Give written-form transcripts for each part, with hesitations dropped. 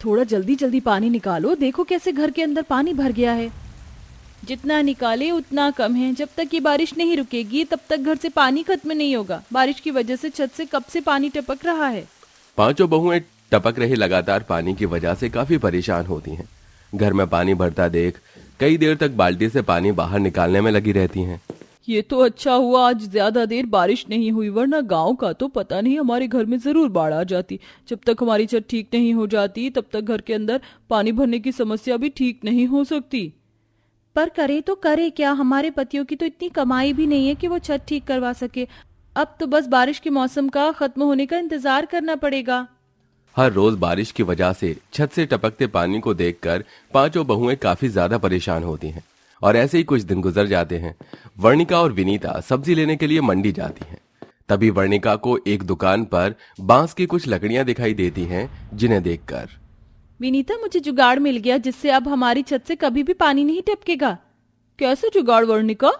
थोड़ा जल्दी जल्दी पानी निकालो, देखो कैसे घर के अंदर पानी भर गया है। जितना निकाले उतना कम है। जब तक ये बारिश नहीं रुकेगी तब तक घर से पानी खत्म नहीं होगा। बारिश की वजह से छत से कब से पानी टपक रहा है। पांचों बहुएं टपक रहे लगातार पानी की वजह से काफी परेशान होती हैं। घर में पानी भरता देख कई देर तक बाल्टी से पानी बाहर निकालने में लगी रहती हैं। ये तो अच्छा हुआ आज ज्यादा देर बारिश नहीं हुई, वरना गांव का तो पता नहीं हमारे घर में जरूर बाढ़ आ जाती। जब तक हमारी छत ठीक नहीं हो जाती तब तक घर के अंदर पानी भरने की समस्या भी ठीक नहीं हो सकती। पर करे तो करे क्या, हमारे पतियों की तो इतनी कमाई भी नहीं है कि वो छत ठीक करवा सके। अब तो बस बारिश के मौसम का खत्म होने का इंतजार करना पड़ेगा। हर रोज बारिश की वजह से छत से टपकते पानी को देखकर पांचों बहुएं काफी ज्यादा परेशान होती हैं। और ऐसे ही कुछ दिन गुजर जाते हैं। वर्णिका और विनीता सब्जी लेने के लिए मंडी जाती हैं। तभी वर्णिका को एक दुकान पर बांस की कुछ लकड़ियां दिखाई देती हैं, जिन्हें देखकर विनीता, मुझे जुगाड़ मिल गया जिससे अब हमारी छत से कभी भी पानी नहीं टपकेगा। कैसे जुगाड़ वर्णिका?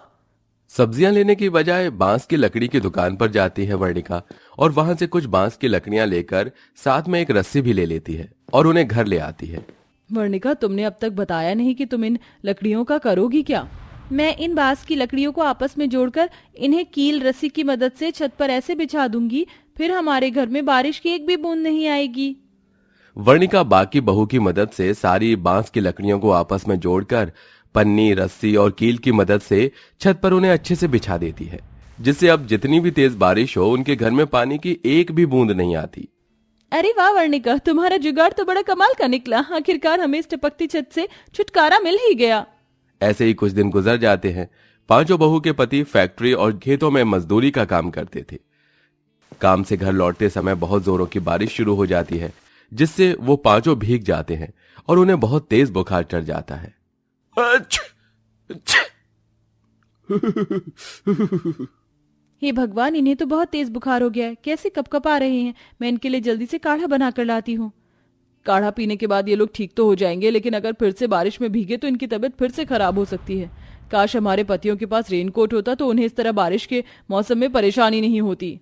सब्जियां लेने की बजाय बांस की लकड़ी की दुकान पर जाती है वर्णिका और वहां से कुछ बांस की लकड़ियां लेकर साथ में एक रस्सी भी ले लेती है और उन्हें घर ले आती है। वर्णिका, तुमने अब तक बताया नहीं कि तुम इन लकड़ियों का करोगी क्या? मैं इन बांस की लकड़ियों को आपस में जोड़कर इन्हें कील रस्सी की मदद से छत पर ऐसे बिछा दूंगी, फिर हमारे घर में बारिश की एक भी बूंद नहीं आएगी। वर्णिका बाकी बहू की मदद से सारी बांस की लकड़ियों को आपस में जोड़कर पन्नी, रस्सी और कील की मदद से छत पर उन्हें अच्छे से बिछा देती है, जिससे अब जितनी भी तेज बारिश हो उनके घर में पानी की एक भी बूंद नहीं आती। अरे वाह वर्णिका, तुम्हारा जुगाड़ तो बड़ा कमाल का निकला। आखिरकार हमें इस टपकती छत से छुटकारा मिल ही गया। ऐसे ही कुछ दिन गुजर जाते हैं। पांचों बहू के पति फैक्ट्री और खेतों में मजदूरी का काम करते थे। काम से घर लौटते समय बहुत जोरों की बारिश शुरू हो जाती है, जिससे वो पांचों भीग जाते हैं और उन्हें बहुत तेज बुखार चढ़ जाता है। हे भगवान, इन्हें तो बहुत तेज बुखार हो गया है। कैसे कपकपा रहे हैं। मैं इनके लिए जल्दी से काढ़ा बनाकर लाती हूँ। काढ़ा पीने के बाद ये लोग ठीक तो हो जाएंगे, लेकिन अगर फिर से बारिश में भीगे तो इनकी तबीयत फिर से खराब हो सकती है। काश हमारे पतियों के पास रेनकोट होता तो उन्हें इस तरह बारिश के मौसम में परेशानी नहीं होती।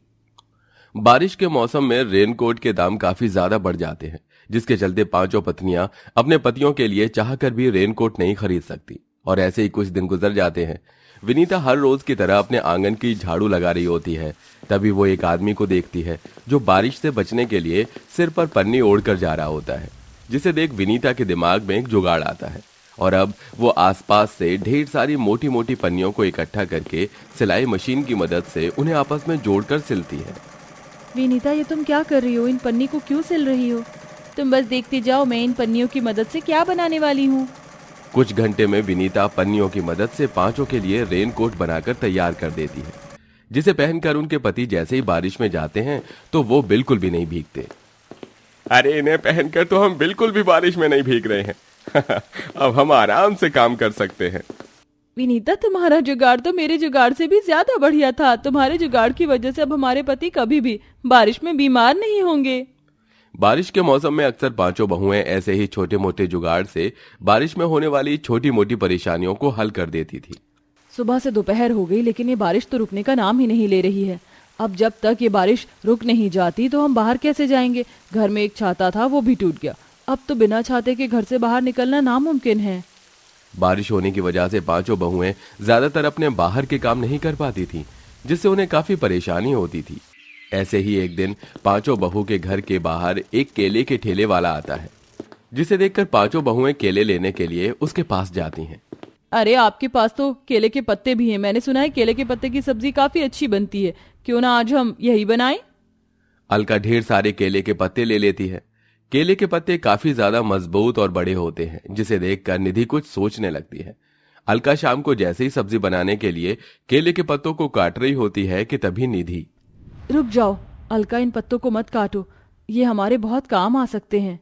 बारिश के मौसम में रेनकोट के दाम काफी ज्यादा बढ़ जाते हैं, जिसके चलते पांचों पत्नियां अपने पतियों के लिए चाहकर भी रेनकोट नहीं खरीद सकती। और ऐसे ही कुछ दिन गुजर जाते हैं। विनीता हर रोज की तरह अपने आंगन की झाड़ू लगा रही होती है। तभी वो एक आदमी को देखती है जो बारिश से बचने के लिए सिर पर पन्नी ओढ़कर जा रहा होता है, जिसे देख विनीता के दिमाग में एक जुगाड़ आता है और अब वो आसपास से ढेर सारी मोटी मोटी पन्नियों को इकट्ठा करके सिलाई मशीन की मदद से उन्हें आपस में जोड़कर सिलती है। विनीता, ये तुम क्या कर रही हो? इन पन्नी को क्यों सिल रही हो? तुम बस देखती जाओ मैं इन पन्नियों की मदद से क्या बनाने वाली हूँ। कुछ घंटे में विनीता पन्नियों की मदद से पांचों के लिए रेनकोट बनाकर तैयार कर देती है, जिसे पहनकर उनके पति जैसे ही बारिश में जाते हैं तो वो बिल्कुल भी नहीं भीगते। अरे, इन्हें पहनकर तो हम बिल्कुल भी बारिश में नहीं भीग रहे हैं। अब हम आराम से काम कर सकते हैं। विनीता, तुम्हारा जुगाड़ तो मेरे जुगाड़ से भी ज्यादा बढ़िया था। तुम्हारे जुगाड़ की वजह से अब हमारे पति कभी भी बारिश में बीमार नहीं होंगे। बारिश के मौसम में अक्सर पांचों बहुएं ऐसे ही छोटे मोटे जुगाड़ से बारिश में होने वाली छोटी मोटी परेशानियों को हल कर देती थी। सुबह से दोपहर हो गई, लेकिन ये बारिश तो रुकने का नाम ही नहीं ले रही है। अब जब तक ये बारिश रुक नहीं जाती तो हम बाहर कैसे जाएंगे? घर में एक छाता था, वो भी टूट गया। अब तो बिना छाते के घर से बाहर निकलना नामुमकिन है। बारिश होने की वजह से पांचों बहुएं ज्यादातर अपने बाहर के काम नहीं कर पाती थीं, जिससे उन्हें काफी परेशानी होती थी। ऐसे ही एक दिन पांचों बहू के घर के बाहर एक केले के ठेले वाला आता है, जिसे देखकर पांचों बहुएं केले लेने के लिए उसके पास जाती हैं। अरे, आपके पास तो केले के पत्ते भी हैं। मैंने सुना है केले के पत्ते की सब्जी काफी अच्छी बनती है। क्यों ना आज हम यही बनाएं? अलका ढेर सारे केले के पत्ते ले लेती है। केले के पत्ते काफी ज्यादा मजबूत और बड़े होते हैं, जिसे देखकर निधि कुछ सोचने लगती है। अलका शाम को जैसे ही सब्जी बनाने के लिए केले के पत्तों को काट रही होती है कि तभी निधि, रुक जाओ अलका, इन पत्तों को मत काटो, ये हमारे बहुत काम आ सकते हैं।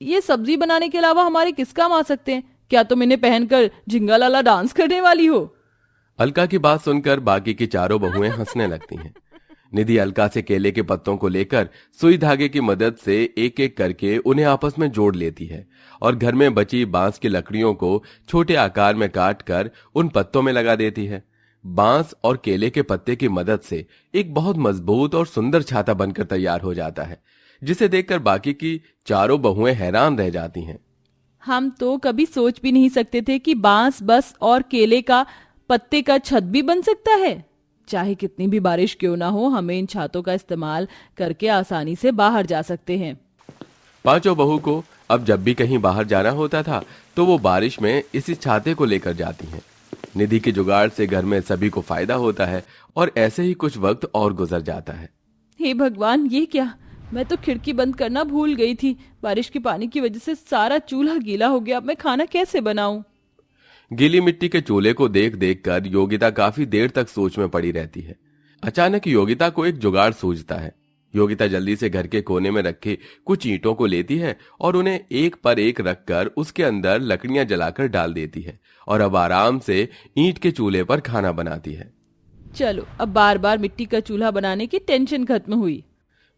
ये सब्जी बनाने के अलावा हमारे किस काम आ सकते हैं? क्या तुम इन्हें पहनकर झिंगा लाला डांस करने वाली हो? अलका की बात सुनकर बाकी की चारों बहुएं हंसने लगती हैं। निधि अलका से केले के पत्तों को लेकर सुई धागे की मदद से एक एक करके उन्हें आपस में जोड़ लेती है और घर में बची बांस की लकड़ियों को छोटे आकार में काट कर उन पत्तों में लगा देती है। बांस और केले के पत्ते की मदद से एक बहुत मजबूत और सुंदर छाता बनकर तैयार हो जाता है, जिसे देखकर बाकी की चारों बहुएं हैरान रह जाती हैं। हम तो कभी सोच भी नहीं सकते थे कि बांस बस और केले का पत्ते का छत भी बन सकता है। चाहे कितनी भी बारिश क्यों ना हो, हमें इन छातों का इस्तेमाल करके आसानी से बाहर जा सकते हैं। पांचों बहू को अब जब भी कहीं बाहर जाना होता था तो वो बारिश में इसी छाते को लेकर जाती हैं। निधि के जुगाड़ से घर में सभी को फायदा होता है और ऐसे ही कुछ वक्त और गुजर जाता है। हे भगवान, ये क्या! मैं तो खिड़की बंद करना भूल गई थी। बारिश के पानी की वजह से सारा चूल्हा गीला हो गया। अब मैं खाना कैसे बनाऊं? गीली मिट्टी के चूल्हे को देख देख कर योगिता काफी देर तक सोच में पड़ी रहती है। अचानक योगिता को एक जुगाड़ सूझता है। योगिता जल्दी से घर के कोने में रखे कुछ ईंटों को लेती है और उन्हें एक पर एक रखकर उसके अंदर लकड़ियां जलाकर डाल देती है और अब आराम से ईंट के चूल्हे पर खाना बनाती है। चलो, अब बार बार मिट्टी का चूल्हा बनाने की टेंशन खत्म हुई।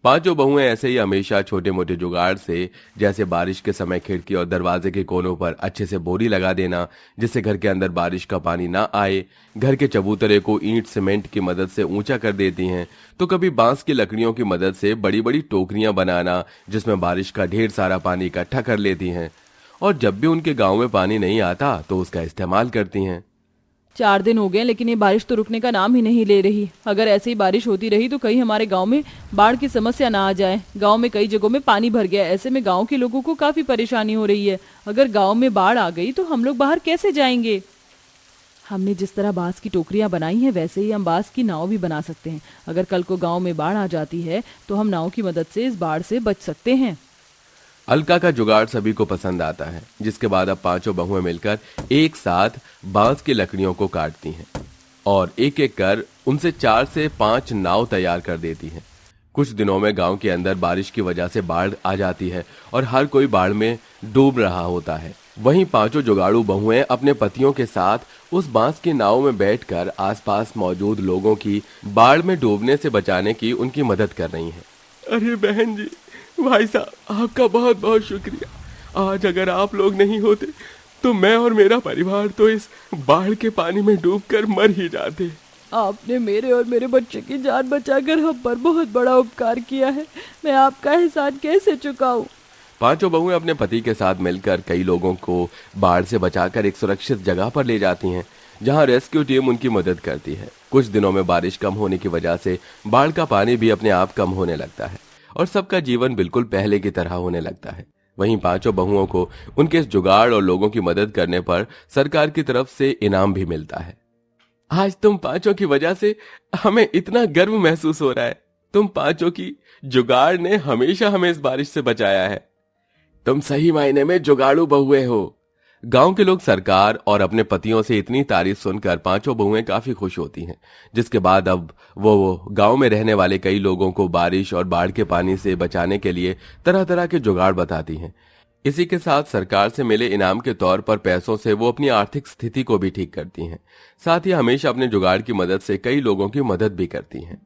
पांचों बहुएं ऐसे ही हमेशा छोटे मोटे जुगाड़ से, जैसे बारिश के समय खिड़की और दरवाजे के कोनों पर अच्छे से बोरी लगा देना जिससे घर के अंदर बारिश का पानी ना आए, घर के चबूतरे को ईंट सीमेंट की मदद से ऊंचा कर देती हैं, तो कभी बांस की लकड़ियों की मदद से बड़ी बड़ी टोकरियां बनाना जिसमें बारिश का ढेर सारा पानी इकट्ठा कर लेती हैं, और जब भी उनके गांव में पानी नहीं आता तो उसका इस्तेमाल करती हैं। 4 दिन हो गए लेकिन ये बारिश तो रुकने का नाम ही नहीं ले रही। अगर ऐसे ही बारिश होती रही तो कहीं हमारे गांव में बाढ़ की समस्या ना आ जाए। गांव में कई जगहों में पानी भर गया। ऐसे में गांव के लोगों को काफी परेशानी हो रही है। अगर गांव में बाढ़ आ गई तो हम लोग बाहर कैसे जाएंगे? हमने जिस तरह बांस की टोकरियां बनाई हैं वैसे ही हम बांस की नाव भी बना सकते हैं। अगर कल को गांव में बाढ़ आ जाती है तो हम नाव की मदद से इस बाढ़ से बच सकते हैं। अलका का जुगाड़ सभी को पसंद आता है, जिसके बाद अब पांचों बहुएं मिलकर एक साथ बांस की लकड़ियों को काटती हैं और एक एक कर उनसे 4 से 5 नाव तैयार कर देती हैं। कुछ दिनों में गांव के अंदर बारिश की वजह से बाढ़ आ जाती है और हर कोई बाढ़ में डूब रहा होता है। वहीं पांचों जुगाड़ू बहुएं अपने पतियों के साथ उस बांस की नाव में बैठकर आसपास मौजूद लोगों की बाढ़ में डूबने से बचाने की उनकी मदद कर रही हैं। अरे बहन जी, भाई साहब, आपका बहुत बहुत शुक्रिया। आज अगर आप लोग नहीं होते तो मैं और मेरा परिवार तो इस बाढ़ के पानी में डूबकर मर ही जाते। आपने मेरे और मेरे बच्चे की जान बचाकर हम पर बहुत बड़ा उपकार किया है। मैं आपका एहसान कैसे चुकाऊं? पांचों बहुएं अपने पति के साथ मिलकर कई लोगों को बाढ़ से बचाकर एक सुरक्षित जगह पर ले जाती हैं, जहां रेस्क्यू टीम उनकी मदद करती है। कुछ दिनों में बारिश कम होने की वजह से बाढ़ का पानी भी अपने आप कम होने लगता है और सबका जीवन बिल्कुल पहले की तरह होने लगता है। वहीं पांचों बहुओं को उनके इस जुगाड़ और लोगों की मदद करने पर सरकार की तरफ से इनाम भी मिलता है। आज तुम पांचों की वजह से हमें इतना गर्व महसूस हो रहा है। तुम पांचों की जुगाड़ ने हमेशा हमें इस बारिश से बचाया है। तुम सही मायने में जुगाड़ू बहुएं हो। गांव के लोग सरकार और अपने पतियों से इतनी तारीफ सुनकर पांचों बहुएं काफी खुश होती हैं, जिसके बाद अब वो गांव में रहने वाले कई लोगों को बारिश और बाढ़ के पानी से बचाने के लिए तरह तरह के जुगाड़ बताती हैं। इसी के साथ सरकार से मिले इनाम के तौर पर पैसों से वो अपनी आर्थिक स्थिति को भी ठीक करती हैं। साथ ही हमेशा अपने जुगाड़ की मदद से कई लोगों की मदद भी करती हैं।